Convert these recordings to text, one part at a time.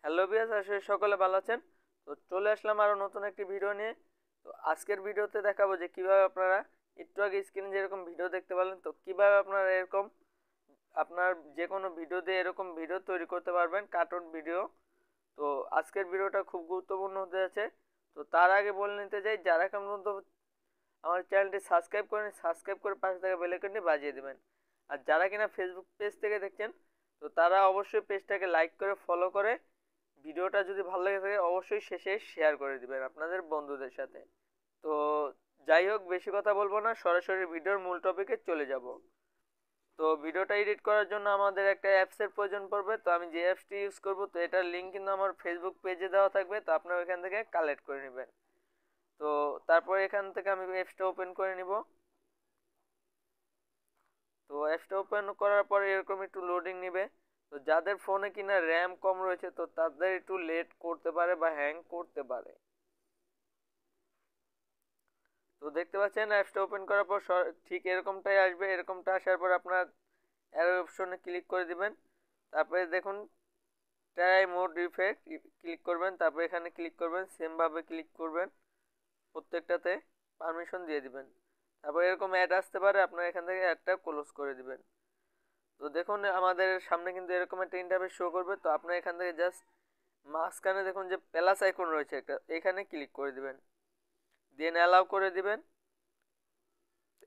Hello viewers, আসলে সকলে ভালো আছেন। তো চলে আসলাম আরও নতুন একটি ভিডিও নিয়ে। তো আজকের ভিডিওতে দেখাবো যে কিভাবে আপনারা একটু আগে স্ক্রিনে যেরকম ভিডিও দেখতে পেলেন, তো কিভাবে আপনারা এরকম আপনার যে কোনো ভিডিও দিয়ে এরকম ভিডিও তৈরি করতে পারবেন, কার্টুন ভিডিও। তো আজকের ভিডিওটা খুব গুরুত্বপূর্ণ হতে যাচ্ছে। তো তার আগে বলে নিতে চাই, যারা এখন পর্যন্ত আমার চ্যানেলটি সাবস্ক্রাইব করেন, সাবস্ক্রাইব করে পাশে থাকা বেল আইকনটি বাজিয়ে দেবেন। আর যারা কিনা ফেসবুক পেজ থেকে দেখছেন, তো তারা অবশ্যই পেজটাকে লাইক করে ফলো করে ভিডিওটা যদি ভালো লেগে থাকে অবশ্যই শেষে শেয়ার করে দিবেন আপনাদের বন্ধুদের সাথে। তো যাই হোক, বেশি কথা বলবো না, সরাসরি ভিডিওর মূল টপিকে চলে যাব। তো ভিডিওটা এডিট করার জন্য আমাদের একটা অ্যাপসের প্রয়োজন পড়বে। তো আমি যে অ্যাপসটি ইউজ করব, তো এটার লিঙ্ক কিন্তু আমার ফেসবুক পেজে দেওয়া থাকবে, তো আপনারা এখান থেকে কালেক্ট করে নেবেন। তো তারপর এখান থেকে আমি অ্যাপসটা ওপেন করে নিব। তো অ্যাপসটা ওপেন করার পরে এরকম একটু লোডিং নেবে। তো যাদের ফোনে কিনা র্যাম কম রয়েছে, তো তাদের একটু লেট করতে পারে বা হ্যাং করতে পারে। তো দেখতে পাচ্ছেন অ্যাপসটা ওপেন করার পর ঠিক এরকমটাই আসবে। এরকমটা আসার পর আপনার অ্যারো অপশনে ক্লিক করে দিবেন। তারপরে দেখুন ট্রাই মোড ইফেক্ট ক্লিক করবেন, তারপরে এখানে ক্লিক করবেন, সেমভাবে ক্লিক করবেন, প্রত্যেকটাতে পারমিশন দিয়ে দিবেন। তারপর এরকম অ্যাড আসতে পারে, আপনার এখান থেকে অ্যাডটা ক্লোজ করে দিবেন। তো দেখুন আমাদের সামনে কিন্তু এরকম একটা ইন্টারফেস শো করবে। তো আপনার এখান থেকে জাস্ট মাঝখানে দেখুন যে প্লাস আইকন রয়েছে একটা, এখানে ক্লিক করে দিবেন, দেন অ্যালাউ করে দিবেন।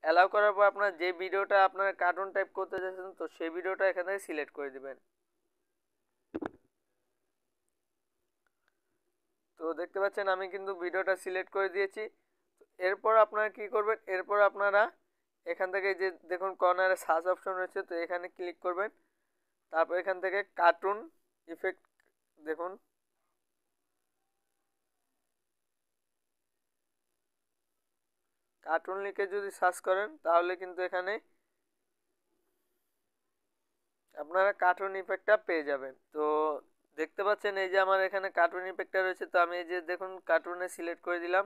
অ্যালাউ করার পর আপনার যে ভিডিওটা আপনার কার্টুন টাইপ করতে চাইছেন, তো সেই ভিডিওটা এখান থেকে সিলেক্ট করে দিবেন। তো দেখতে পাচ্ছেন আমি কিন্তু ভিডিওটা সিলেক্ট করে দিয়েছি। এরপর আপনারা কি করবেন, এরপর আপনারা এখান থেকে যে দেখুন কর্নারে সার্চ অপশন রয়েছে, তো এখানে ক্লিক করবেন। তারপর এখান থেকে কার্টুন ইফেক্ট দেখুন, কার্টুন লিখে যদি সার্চ করেন তাহলে কিন্তু এখানে আপনারা কার্টুন ইফেক্টটা পেয়ে যাবেন। তো দেখতে পাচ্ছেন এই যে আমার এখানে কার্টুন ইফেক্টটা রয়েছে। তো আমি এই যে দেখুন কার্টুনে সিলেক্ট করে দিলাম।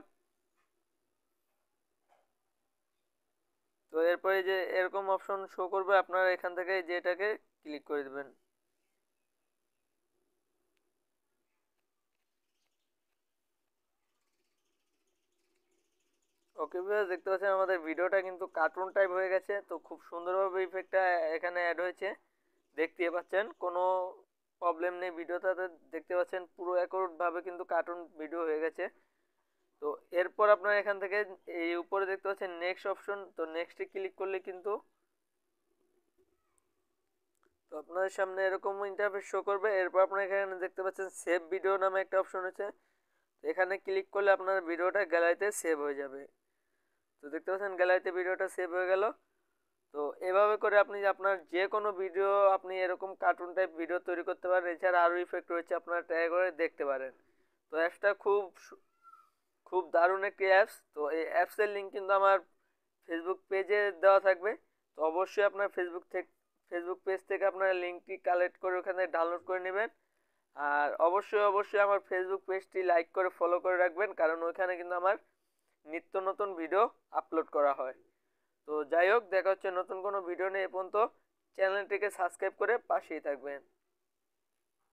তো এরপরে যে এরকম অপশন শো করবে, আপনারা এখান থেকে যেটাকে ক্লিক করে দেবেন। ওকে ভিউয়ার্স, দেখতে পাচ্ছেন আমাদের ভিডিওটা কিন্তু কার্টুন টাইপ হয়ে গেছে। তো খুব সুন্দরভাবে ইফেক্টটা এখানে অ্যাড হয়েছে, দেখতে পাচ্ছেন কোনো প্রবলেম নেই ভিডিওটাতে। দেখতে পাচ্ছেন পুরো অ্যাকুরেটভাবে কিন্তু কার্টুন ভিডিও হয়ে গেছে। তো এরপর আপনারা এখান থেকে এই উপরে দেখতে পাচ্ছেন নেক্সট অপশন, তো নেক্সটে ক্লিক করলে কিন্তু তো আপনাদের সামনে এরকম ইন্টারফেস শো করবে। এরপর আপনারা এখানে দেখতে পাচ্ছেন সেভ ভিডিও নামে একটা অপশন আছে, এখানে ক্লিক করলে আপনার ভিডিওটা গ্যালারিতে সেভ হয়ে যাবে। তো দেখতে পাচ্ছেন গ্যালারিতে ভিডিওটা সেভ হয়ে গেল। তো এভাবে করে আপনি আপনার যে কোনো ভিডিও আপনি এরকম কার্টুন টাইপ ভিডিও তৈরি করতে পারেন। এছাড়া আরও ইফেক্ট রয়েছে, আপনারা ট্রাই করে দেখতে পারেন। তো অ্যাপসটা খুব খুব দারুণ একটি অ্যাপস। তো এই অ্যাপসের লিঙ্ক কিন্তু আমার ফেসবুক পেজে দেওয়া থাকবে। তো অবশ্যই আপনার ফেসবুক পেজ থেকে আপনারা লিঙ্কটি কালেক্ট করে ওখানে ডাউনলোড করে নেবেন। আর অবশ্যই আমার ফেসবুক পেজটি লাইক করে ফলো করে রাখবেন, কারণ ওইখানে কিন্তু আমার নিত্য নতুন ভিডিও আপলোড করা হয়। তো যাই হোক, দেখা হচ্ছে নতুন কোনো ভিডিও নিয়ে। এ পর্যন্ত চ্যানেলটিকে সাবস্ক্রাইব করে পাশেই থাকবেন।